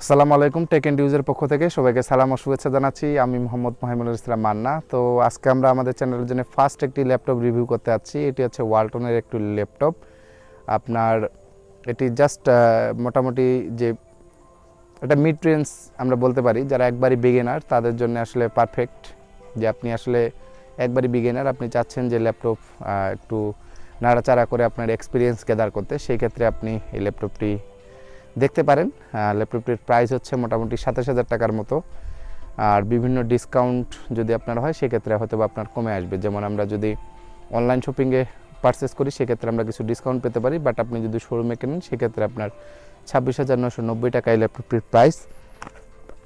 আসসালামু আলাইকুম, take and ইউজের পক্ষ থেকে সবাইকে সালাম ও শুভেচ্ছা জানাচ্ছি। আমি মোহাম্মদ মাহিমুল ইসলাম মান্না। তো আজকে আমরা আমাদের চ্যানেলের জন্য ফার্স্ট একটি ল্যাপটপ রিভিউ করতে যাচ্ছি। এটি হচ্ছে ওয়ালটনের একটি ল্যাপটপ। আপনার এটি জাস্ট মোটামুটি যে এটা মিড রেঞ্জ আমরা বলতে পারি, যারা একবারই বিগিনার তাদের জন্য আসলে পারফেক্ট। যে আপনি আসলে একবারই বিগিনার, আপনি চাচ্ছেন যে ল্যাপটপ একটু নাড়াচাড়া করে আপনার এক্সপিরিয়েন্স গ্যাদার করতে, সেই ক্ষেত্রে আপনি এই ল্যাপটপটি দেখতে পারেন। ল্যাপটপটির প্রাইস হচ্ছে মোটামুটি 27,000 টাকার মতো। আর বিভিন্ন ডিসকাউন্ট যদি আপনার হয় সেক্ষেত্রে হয়তো বা আপনার কমে আসবে। যেমন আমরা যদি অনলাইন শপিংয়ে পারচেস করি সেক্ষেত্রে আমরা কিছু ডিসকাউন্ট পেতে পারি, বাট আপনি যদি শোরুমে কেনেন সেক্ষেত্রে আপনার 26,990 টাকা এই ল্যাপটপটির প্রাইস।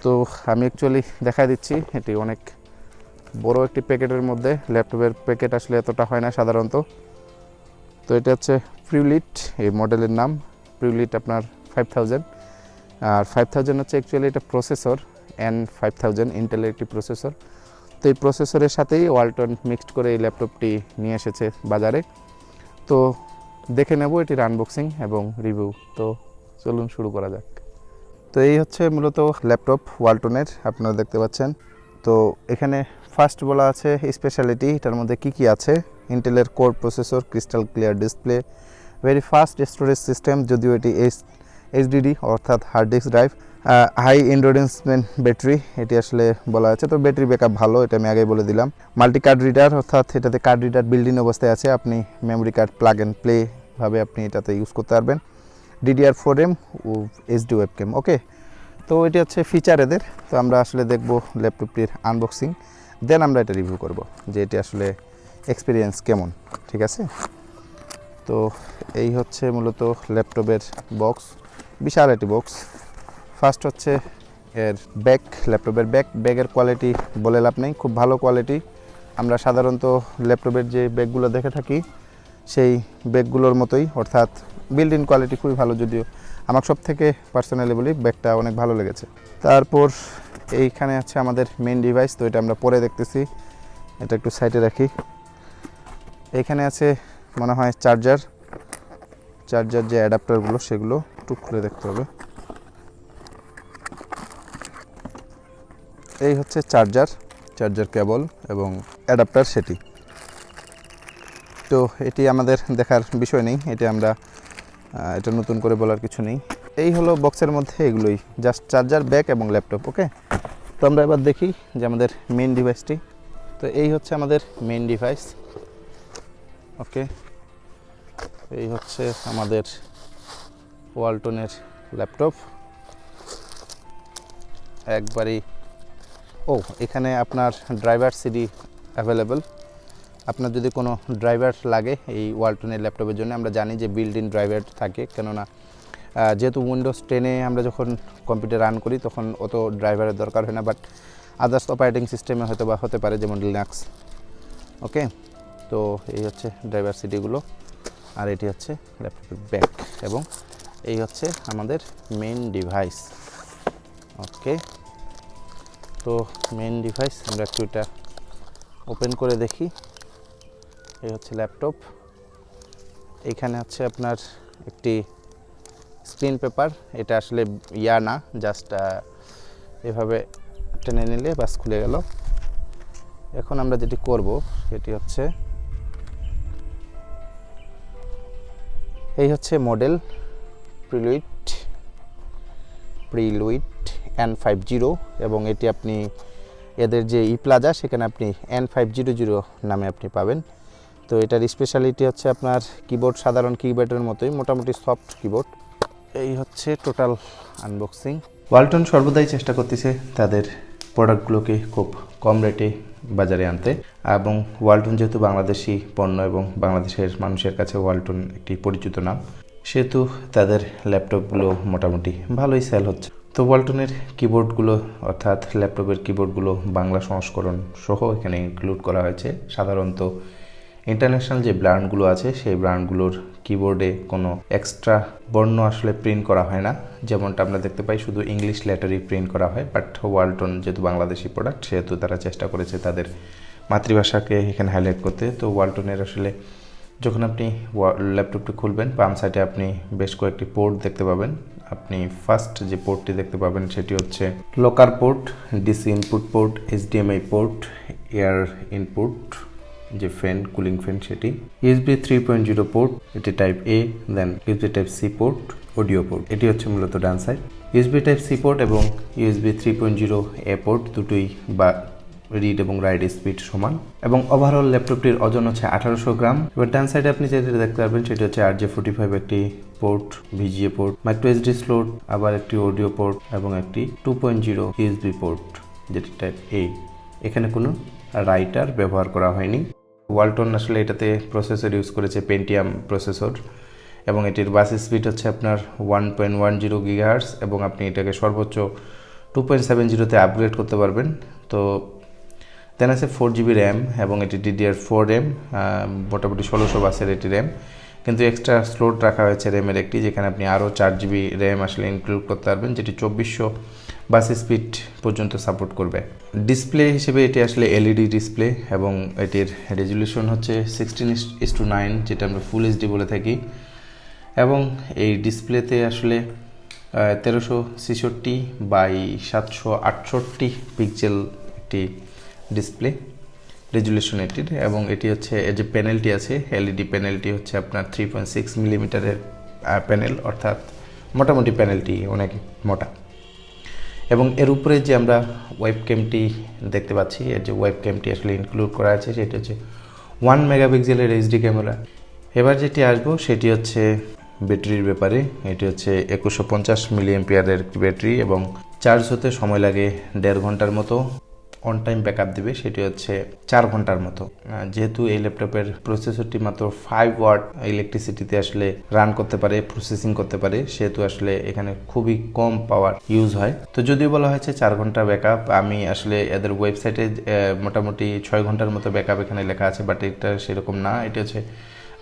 তো আমি অ্যাকচুয়ালি দেখা দিচ্ছি, এটি অনেক বড় একটি প্যাকেটের মধ্যে। ল্যাপটপের প্যাকেট আসলে এতটা হয় না সাধারণত। তো এটা হচ্ছে প্রিলুড, এই মডেলের নাম প্রিলুড আপনার 5000। আর 5000 হচ্ছে অ্যাকচুয়ালি এটা প্রসেসর N5000 ইন্টেলের একটি প্রসেসর। তো এই প্রসেসরের সাথেই ওয়ালটন মিক্সড করে এই ল্যাপটপটি নিয়ে এসেছে বাজারে। তো দেখে নেব এটির আনবক্সিং এবং রিভিউ। তো চলুন শুরু করা যাক। তো এই হচ্ছে মূলত ল্যাপটপ ওয়ালটনের, আপনারা দেখতে পাচ্ছেন। তো এখানে ফার্স্ট বলা আছে স্পেশালিটি, এটার মধ্যে কি আছে। ইন্টেলের core processor, crystal clear display, very fast storage system, যদিও এটি এইচডিডি অর্থাৎ হার্ড ডিস্ক ড্রাইভ, হাই এন্ডুরেন্সমেন্ট ব্যাটারি এটি আসলে বলা আছে। তো ব্যাটারি ব্যাকআপ ভালো, এটা আমি আগেই বলে দিলাম। মাল্টি কার্ড রিডার, অর্থাৎ এটাতে কার্ড রিডার বিল্ডিং অবস্থায় আছে, আপনি memory card plug and play ভাবে আপনি এটাতে ইউজ করতে পারবেন। DDR4M ও এইচডি ওয়েবক্যাম। ওকে, তো এটি হচ্ছে ফিচার এদের। তো আমরা আসলে দেখব ল্যাপটপটির আনবক্সিং, দেন আমরা এটা রিভিউ করব যে এটি আসলে এক্সপিরিয়েন্স কেমন। ঠিক আছে, তো এই হচ্ছে মূলত ল্যাপটপের বক্স, বিশাল একটি বক্স। ফার্স্ট হচ্ছে এর ব্যাগ, ল্যাপটপের ব্যাগের কোয়ালিটি বলে লাভ নেই, খুব ভালো কোয়ালিটি। আমরা সাধারণত ল্যাপটপের যে ব্যাগগুলো দেখে থাকি সেই ব্যাগগুলোর মতোই, অর্থাৎ বিল্ড ইন কোয়ালিটি খুবই ভালো। যদিও আমার সব থেকে পার্সোনালি বলি ব্যাগটা অনেক ভালো লেগেছে। তারপর এইখানে আছে আমাদের মেইন ডিভাইস, তো এটা আমরা পরে দেখতেছি, এটা একটু সাইডে রাখি। এইখানে আছে মনে হয় চার্জার যে অ্যাডাপ্টারগুলো সেগুলো একটু খুলে দেখতে হবে। এই হচ্ছে চার্জার কেবল এবং অ্যাডাপ্টার সেটি। তো এটি আমাদের দেখার বিষয় নেই, এটা আমরা এটা নতুন করে বলার কিছু নেই। এই হলো বক্সের মধ্যে এগুলোই, জাস্ট চার্জার, ব্যাগ এবং ল্যাপটপ। ওকে, তো আমরা এবার দেখি যে আমাদের মেইন ডিভাইসটি। তো এই হচ্ছে আমাদের মেইন ডিভাইস। ওকে, এই হচ্ছে আমাদের ওয়ালটনের ল্যাপটপ একবারই। এখানে আপনার ড্রাইভার সিডি অ্যাভেলেবল। আপনার যদি কোনো ড্রাইভার লাগে এই ওয়ালটনের ল্যাপটপের জন্য, আমরা জানি যে বিল্ড ইন ড্রাইভার থাকে, কেননা যেহেতু উইন্ডোজ 10-এ আমরা যখন কম্পিউটার রান করি তখন অত ড্রাইভারের দরকার হয় না, বাট আদার্স অপারেটিং সিস্টেমে হয়তো বা হতে পারে, যেমন লিনাক্স। ওকে, তো এই হচ্ছে ড্রাইভার সিডিগুলো, আর এটি হচ্ছে ল্যাপটপের ব্যাগ, এবং এই হচ্ছে আমাদের মেইন ডিভাইস। ওকে, তো মেইন ডিভাইস আমরা একটু এটা ওপেন করে দেখি। এই হচ্ছে ল্যাপটপ। এইখানে হচ্ছে আপনার একটি স্ক্রিন পেপার, এটা আসলে না, জাস্ট এভাবে টেনে নিলে বাস খুলে গেল। এখন আমরা যেটি করব সেটি হচ্ছে, এই হচ্ছে মডেল প্রিলুড N50, এবং এটি আপনি এদের যে প্লাজা সেখানে আপনি N500 নামে আপনি পাবেন। তো এটার স্পেশালিটি হচ্ছে আপনার কিবোর্ড সাধারণ কিবোর্ডের মতোই, মোটামুটি সফট কিবোর্ড। এই হচ্ছে টোটাল আনবক্সিং। ওয়ালটন সর্বদাই চেষ্টা করতেছে তাদের প্রোডাক্টগুলোকে খুব কম রেটে বাজারে আনতে, এবং ওয়ালটন যেহেতু বাংলাদেশি পণ্য এবং বাংলাদেশের মানুষের কাছে ওয়ালটন একটি পরিচিত নাম, সেহেতু তাদের ল্যাপটপগুলো মোটামুটি ভালোই সেল হচ্ছে। তো ওয়ালটনের কিবোর্ডগুলো, অর্থাৎ ল্যাপটপের কিবোর্ডগুলো বাংলা সংস্করণ সহ এখানে ইনক্লুড করা হয়েছে। সাধারণত ইন্টারন্যাশনাল যে ব্র্যান্ডগুলো আছে সেই ব্র্যান্ডগুলোর কিবোর্ডে কোনো এক্সট্রা বর্ণ আসলে প্রিন্ট করা হয় না, যেমনটা আমরা দেখতে পাই শুধু ইংলিশ লেটারই প্রিন্ট করা হয়। বাট ওয়ালটন যেহেতু বাংলাদেশি প্রোডাক্ট, সেহেতু তারা চেষ্টা করেছে তাদের মাতৃভাষাকে এখানে হাইলাইট করতে। তো ওয়ালটনের আসলে যখন আপনি ল্যাপটপটি খুলবেন, বাম সাইডে আপনি বেশ কয়েকটি পোর্ট দেখতে পাবেন, আপনি ফার্স্ট যে পোর্টটি দেখতে পাবেন সেটি হচ্ছে লোকার port, DC input port, HDMI port, air input যে ফ্যান, কুলিং ফ্যান সেটি, ইউএসবি 3.0 পোর্ট, এটি type A, then USB type C port, audio port. এটি হচ্ছে মূলত ডান side. USB type C port এবং ইউএসবি 3.0 এ পোর্ট দুটোই বা রিড এবং রাইট স্পিড সমান, এবং ওভারঅল ল্যাপটপটির ওজন হচ্ছে 1800 গ্রাম। এবার ডান সাইডে আপনি যেটা দেখতে পারবেন সেটি হচ্ছে RJ45 একটি port, VGA port, micro SD slot, আবার একটি অডিও পোর্ট এবং একটি 2.0 ইউএসবি পোর্ট যেটি টাইপ এ। এখানে কোনো রাইটার ব্যবহার করা হয়নি। ওয়ালটন আসলে এটাতে প্রসেসর ইউজ করেছে পেন্টিয়াম প্রসেসর, এবং এটির বাস স্পিড হচ্ছে আপনার 1.10 গিগাহার্টজ, এবং আপনি এটাকে সর্বোচ্চ 2.70-তে আপগ্রেড করতে পারবেন। তো দেন আছে 4GB র্যাম, এবং এটি DDR4 র্যাম, মোটামুটি 1600 বাসের এটি র্যাম, কিন্তু এক্সট্রা স্লট রাখা হয়েছে র্যামের একটি, যেখানে আপনি আরও 4GB র্যাম আসলে ইনক্লুড করতে পারবেন, যেটি 2400 বাস স্পিড পর্যন্ত সাপোর্ট করবে। ডিসপ্লে হিসেবে এটি আসলে এলইডি ডিসপ্লে, এবং এটির রেজলিউশন হচ্ছে 16:9, যেটা আমরা ফুল এইচডি বলে থাকি, এবং এই ডিসপ্লেতে আসলে 1366x768 পিক্সেল একটি ডিসপ্লে রেজুলেশন এটির, এবং এটি হচ্ছে এই যে প্যানেলটি আছে এলইডি প্যানেলটি হচ্ছে আপনার 3.6 মিলিমিটারের প্যানেল, অর্থাৎ মোটামুটি প্যানেলটি অনেক মোটা। এবং এর উপরে যে আমরা ওয়েবক্যামটি দেখতে পাচ্ছি, এর যে ওয়েবক্যামটি আসলে ইনক্লুড করা আছে সেটি হচ্ছে 1 মেগাপিক্সেলের এইচডি ক্যামেরা। এবার যেটি আসবো সেটি হচ্ছে ব্যাটারির ব্যাপারে। এটি হচ্ছে 2150 মিলিঅ্যাম্পিয়ারের ব্যাটারি, এবং চার্জ হতে সময় লাগে 1.5 ঘন্টার মতো। অন টাইম ব্যাকআপ দিবে সেটি হচ্ছে 4 ঘন্টার মতো। যেহেতু এই ল্যাপটপের প্রসেসরটি মাত্র 5 ওয়াট ইলেকট্রিসিটিতে আসলে রান করতে পারে, প্রসেসিং করতে পারে, সেহেতু আসলে এখানে খুবই কম পাওয়ার ইউজ হয়। তো যদিও বলা হয়েছে 4 ঘন্টা ব্যাকআপ, আমি আসলে এদের ওয়েবসাইটে মোটামুটি 6 ঘন্টার মতো ব্যাকআপ এখানে লেখা আছে, বাট এটা সেরকম না। এটি হচ্ছে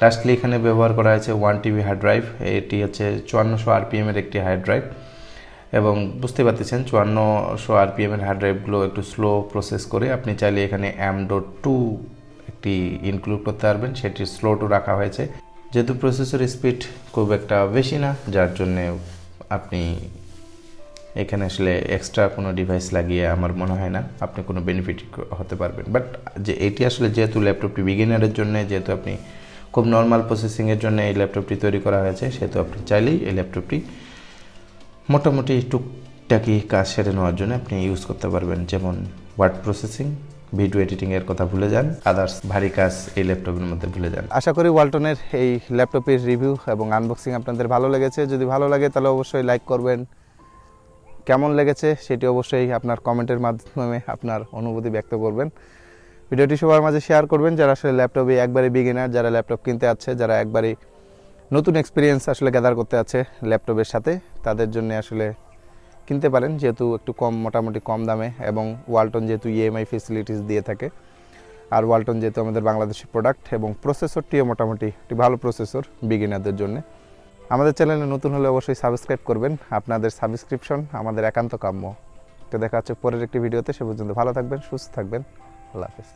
লাস্টলি এখানে ব্যবহার করা হয়েছে 1 TB হার্ড ড্রাইভ। এটি হচ্ছে 5400 RPM এর একটি হার্ড ড্রাইভ, এবং বুঝতে পারতেছেন 5400 RPM এর হার্ড ড্রাইভগুলো একটু স্লো প্রসেস করে। আপনি চাইলে এখানে M.2 একটি ইনক্লুড করতে পারবেন, সেটি স্লোটও রাখা হয়েছে। যেহেতু প্রসেসর স্পিড খুব একটা বেশি না, যার জন্যে আপনি এখানে আসলে এক্সট্রা কোনো ডিভাইস লাগিয়ে আমার মনে হয় না আপনি কোনো বেনিফিট হতে পারবেন। বাট যে এটি আসলে যেহেতু ল্যাপটপটি বিগিনারের জন্য, যেহেতু আপনি খুব নর্মাল প্রসেসিংয়ের জন্য এই ল্যাপটপটি তৈরি করা হয়েছে, সেহেতু আপনি চাইলেই এই ল্যাপটপটি মোটামুটি টুকটাকি কাজ সেরে নেওয়ার জন্য আপনি ইউজ করতে পারবেন। যেমন ওয়ার্ড প্রসেসিং, ভিডিও এডিটিংয়ের কথা ভুলে যান, আদার্স ভারী কাজ এই ল্যাপটপের মধ্যে ভুলে যান। আশা করি ওয়ালটনের এই ল্যাপটপের রিভিউ এবং আনবক্সিং আপনাদের ভালো লেগেছে। যদি ভালো লাগে তাহলে অবশ্যই লাইক করবেন। কেমন লেগেছে সেটি অবশ্যই আপনার কমেন্টের মাধ্যমে আপনার অনুভূতি ব্যক্ত করবেন। ভিডিওটি সবার মাঝে শেয়ার করবেন যারা আসলে ল্যাপটপে একবারে বিগিনার, যারা ল্যাপটপ কিনতে আছে, যারা একবারে নতুন এক্সপিরিয়েন্স আসলে গ্যাদার করতে আছে ল্যাপটপের সাথে, তাদের জন্য আসলে কিনতে পারেন, যেহেতু একটু কম, মোটামুটি কম দামে, এবং ওয়ালটন যেহেতু ইএমআই ফেসিলিটিস দিয়ে থাকে, আর ওয়ালটন যেহেতু আমাদের বাংলাদেশি প্রোডাক্ট, এবং প্রসেসরটিও মোটামুটি একটি ভালো প্রসেসর বিগিনারদের জন্য। আমাদের চ্যানেলে নতুন হলে অবশ্যই সাবস্ক্রাইব করবেন, আপনাদের সাবস্ক্রিপশন আমাদের একান্ত কাম্য। তো দেখা হচ্ছে পরের একটি ভিডিওতে, সে পর্যন্ত ভালো থাকবেন, সুস্থ থাকবেন, আল্লাহ হাফেজ।